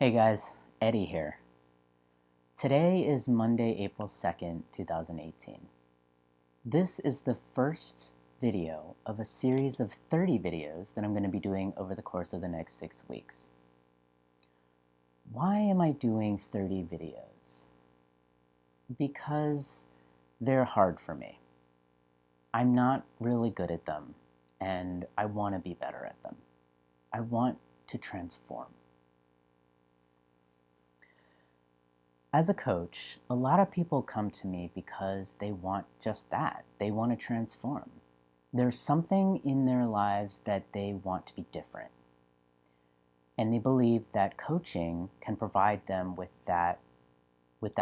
Hey guys, Eddie here. Today is Monday, April 2nd, 2018. This is the first video of a series of 30 videos that I'm going to be doing over the course of the next 6 weeks. Why am I doing 30 videos? Because they're hard for me. I'm not really good at them, and I want to be better at them. I want to transform. As a coach, a lot of people come to me because they want just that. They want to transform. There's something in their lives that they want to be different. And they believe that coaching can provide them with that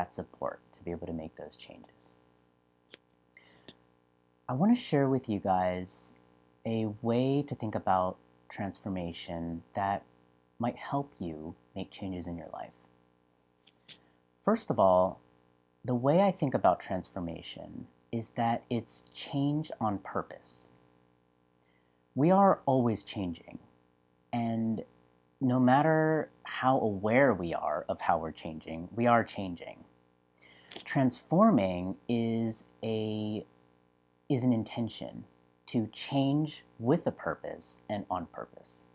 support to be able to make those changes. I want to share with you guys a way to think about transformation that might help you make changes in your life. First of all, the way I think about transformation is that it's change on purpose. We are always changing, and no matter how aware we are of how we're changing, we are changing. Transforming is an intention to change with a purpose and on purpose.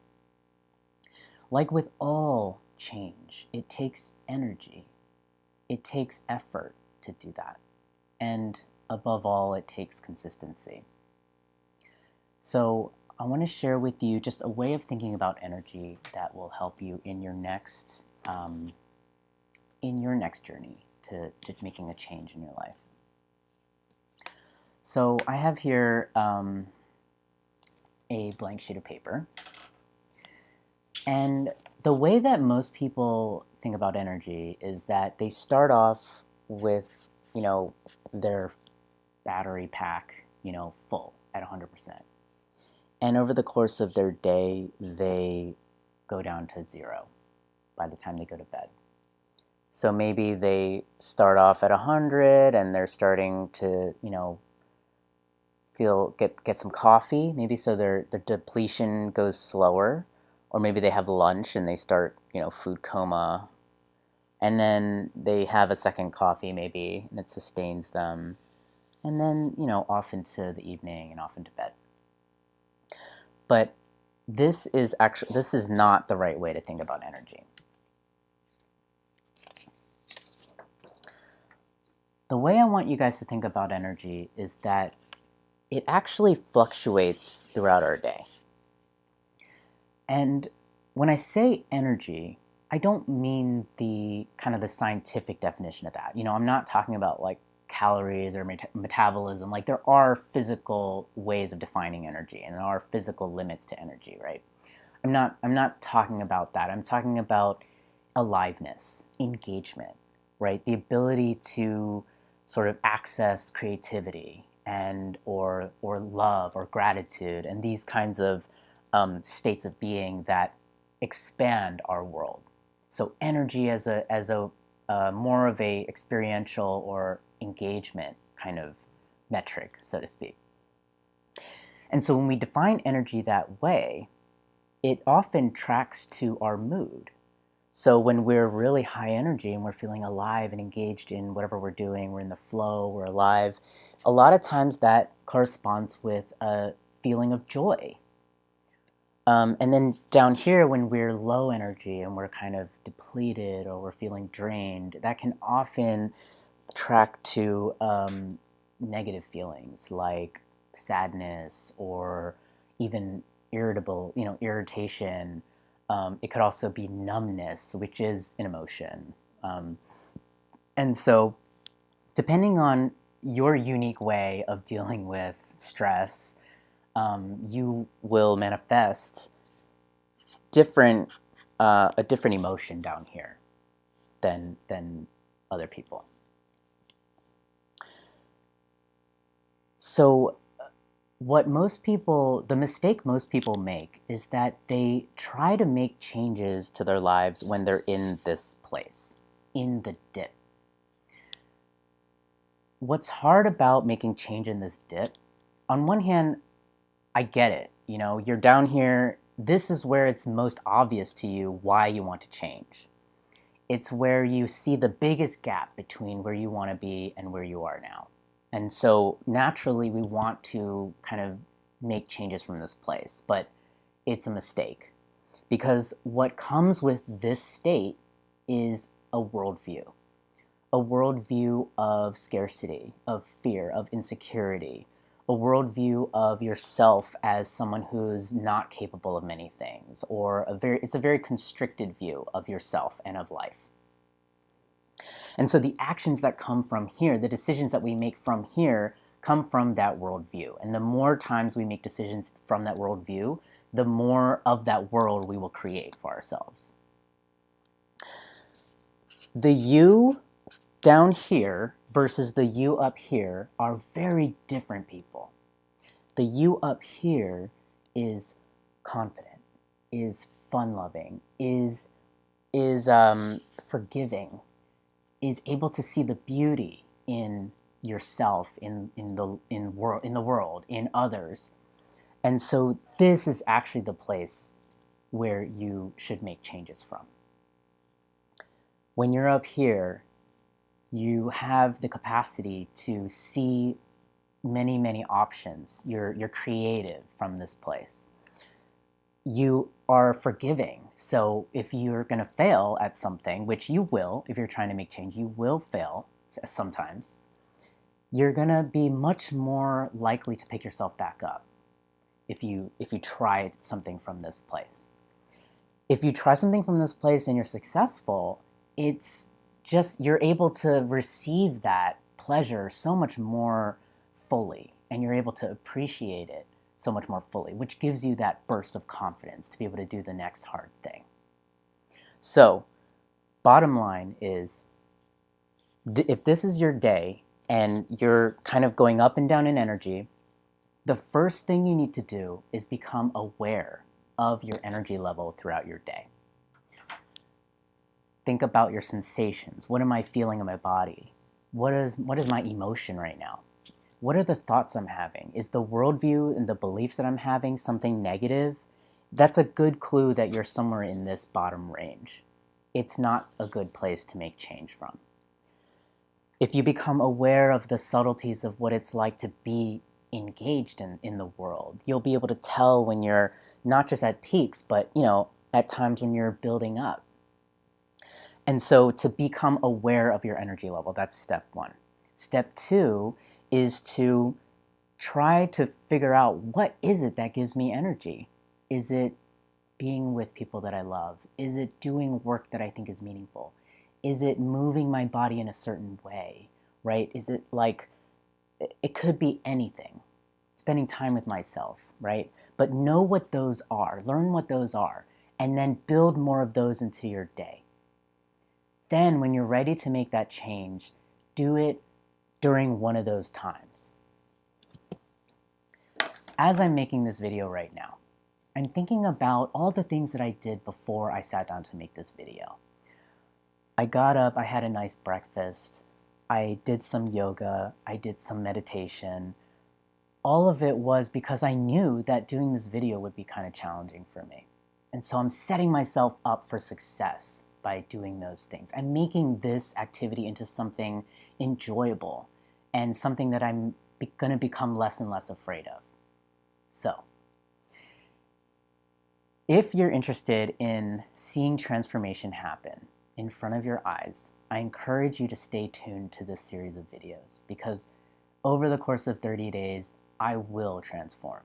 Like with all change, it takes energy. It takes effort to do that. And above all, it takes consistency. So I want to share with you just a way of thinking about energy that will help you in your next journey to making a change in your life. So I have here a blank sheet of paper. And the way that most people think about energy is that they start off with, their battery pack, full at 100%. And over the course of their day, they go down to 0 by the time they go to bed. So maybe they start off at 100 and they're starting to, get some coffee, maybe so their depletion goes slower. Or maybe they have lunch and they start, food coma. And then they have a second coffee maybe, and it sustains them. And then, off into the evening and off into bed. But this is not the right way to think about energy. The way I want you guys to think about energy is that it actually fluctuates throughout our day. And when I say energy, I don't mean the kind of the scientific definition of that. I'm not talking about like calories or metabolism. Like there are physical ways of defining energy, and there are physical limits to energy, right? I'm not talking about that. I'm talking about aliveness, engagement, right? The ability to sort of access creativity and or love or gratitude and these kinds of states of being that expand our world. So energy as a more of a experiential or engagement kind of metric, so to speak. And so when we define energy that way, it often tracks to our mood. So when we're really high energy and we're feeling alive and engaged in whatever we're doing, we're in the flow, we're alive, a lot of times that corresponds with a feeling of joy. And then down here, when we're low energy and we're kind of depleted or we're feeling drained, that can often track to negative feelings like sadness or even irritation. It could also be numbness, which is an emotion. And so depending on your unique way of dealing with stress, you will manifest a different emotion down here than other people. So the mistake most people make is that they try to make changes to their lives when they're in this place, in the dip. What's hard about making change in this dip, on one hand, I get it. You're down here. This is where it's most obvious to you why you want to change. It's where you see the biggest gap between where you want to be and where you are now. And so naturally, we want to kind of make changes from this place, but it's a mistake. Because what comes with this state is a worldview. A worldview of scarcity, of fear, of insecurity, a worldview of yourself as someone who's not capable of many things, or it's a very constricted view of yourself and of life. And so the actions that come from here, the decisions that we make from here, come from that worldview. And the more times we make decisions from that worldview, the more of that world we will create for ourselves. The you down here versus the you up here are very different people. The you up here is confident, is fun-loving, is forgiving, is able to see the beauty in yourself, in the world, in others. And so this is actually the place where you should make changes from. When you're up here, you have the capacity to see many, many options. You're creative from this place. You are forgiving. So if you're going to fail at something, which you will, if you're trying to make change, you will fail sometimes, you're going to be much more likely to pick yourself back up if you try something from this place. If you try something from this place and you're successful, it's just you're able to receive that pleasure so much more fully, and you're able to appreciate it so much more fully, which gives you that burst of confidence to be able to do the next hard thing. So, bottom line is, if this is your day and you're kind of going up and down in energy, the first thing you need to do is become aware of your energy level throughout your day. Think about your sensations. What am I feeling in my body? What is my emotion right now? What are the thoughts I'm having? Is the worldview and the beliefs that I'm having something negative? That's a good clue that you're somewhere in this bottom range. It's not a good place to make change from. If you become aware of the subtleties of what it's like to be engaged in the world, you'll be able to tell when you're not just at peaks, but at times when you're building up. And so to become aware of your energy level, that's step one. Step two is to try to figure out, what is it that gives me energy? Is it being with people that I love? Is it doing work that I think is meaningful? Is it moving my body in a certain way, right? Is it like, it could be anything. Spending time with myself, right? But know what those are, learn what those are, and then build more of those into your day. Then when you're ready to make that change, do it during one of those times. As I'm making this video right now, I'm thinking about all the things that I did before I sat down to make this video. I got up, I had a nice breakfast, I did some yoga, I did some meditation. All of it was because I knew that doing this video would be kind of challenging for me. And so I'm setting myself up for success by doing those things. I'm making this activity into something enjoyable and something that I'm going to become less and less afraid of. So, if you're interested in seeing transformation happen in front of your eyes, I encourage you to stay tuned to this series of videos, because over the course of 30 days, I will transform.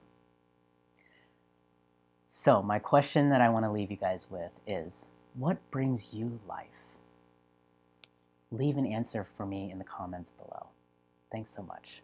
So my question that I want to leave you guys with is, what brings you life? Leave an answer for me in the comments below. Thanks so much.